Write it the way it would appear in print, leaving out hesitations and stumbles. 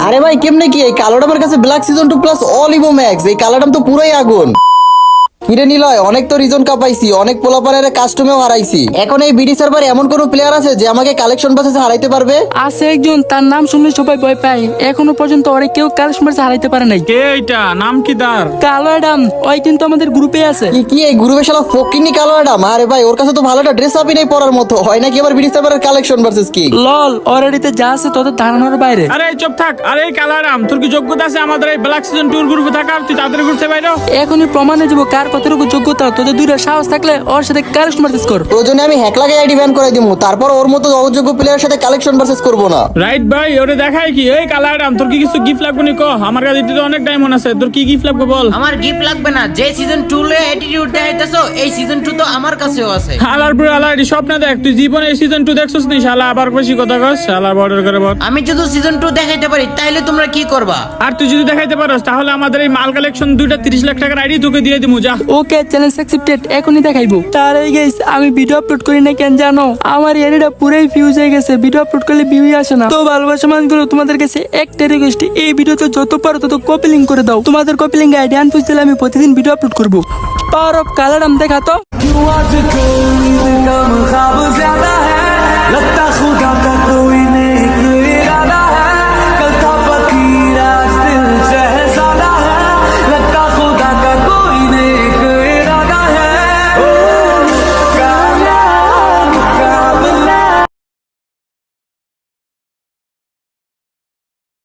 আরে ভাই কেমনে কি এই কালোটামের কাছে black season 2 plus all evo max, এই কালোটাম তো পুরাই আগুন। কিরে নিলয়, অনেক তো রিজন কাপাইছি, অনেক পোলাপানের কাস্টমেও হারাইছি। এখন এই বিডি সার্ভারে এমন কোন প্লেয়ার আছে যে আমাকে কালেকশন বাসে হারাইতে পারবে? আছে একজন, তার নাম শুনলে সবাই ভয় পায়। এখনো পর্যন্ত ওরে কেউ কালেকশন হারাইতে পারে নাই। কে এইটা? নাম কি তার? কালো অ্যাডাম, ওই কিন্তু আমাদের গ্রুপে আছে। কি এই গ্রুপে শালা ফকিনি কালো অ্যাডাম? আরে ভাই ওর কাছে তো ভালো একটা ড্রেস আপই নেই পরার মতো, হয় নাকি আবার বিডি সার্ভারের কালেকশন ভার্সেস কি? লল, অলরেডিতে যা আছে তোদের ধারণার বাইরে। আরে চুপ থাক। আরে কালারাম, তোর কি যোগ্যতা আছে আমাদের এই ব্ল্যাক সিজন 2 গ্রুপে থাকার? তুই তাদের গ্রুপে বাইরে। এখনই প্রমাণে যাবো কার কতটুকু যোগ্যতা। তোদের দুইটা সাহস থাকলে ওর সাথে কালেকশন ভার্সেস কর। প্রয়োজনে আমি হ্যাক লাগাই আইডি ব্যান করে দিমু, তারপর ওর মতো অযোগ্য প্লেয়ারের সাথে কালেকশন ভার্সেস করব না। রাইট ভাই, ওরে দেখাই কি? এই কালারাম, তোর কি কিছু গিফট লাগবে নি? কো, আমার কাছে তো অনেক ডায়মন্ড আছে। তোর কি গিফট লাগবে বল? আমার গিফট লাগবে না। যে সিজন 2 এ অ্যাটিটিউড দেখাইতেছো, এই সিজন 2 তো আমার কাছেও আছে। হালার পুরো হালার স্বপ্ন দেখ। তুই জীবনে এই সিজন 2 দেখছস নি? শালা আবার বেশি কথা কস। শালা বর্ডার করে বল। আমি যদি সিজন 2 দেখাইতে পারি তাইলে তোমরা কি করবা? আর তুই যদি দেখাইতে পারস তাহলে আমাদের এই মাল কালেকশন 2টা 30 লাখ টাকার আইডি তোকে দিয়ে দিমু। যা। ওকে, চ্যালেঞ্জ অ্যাকসেপ্টেড। এখনই দেখাইবো। তার আগে গাইস, আমি ভিডিও আপলোড করি না কেন জানো? আমার এরিয়াটা পুরাই ফিউজ হয়ে গেছে। ভিডিও আপলোড করলে ভিউই আসে না। তো ভালোবাসা মানুষগুলো, তোমাদের কাছে একটা রিকোয়েস্ট, এই ভিডিওতে যত পারো তত কপি লিঙ্ক করে দাও। তোমাদের কপি লিঙ্ক আইডি আনপুজ দিলে আমি প্রতিদিন ভিডিও আপলোড করবো। পাওয়ার অফ কালারাম দেখা তো।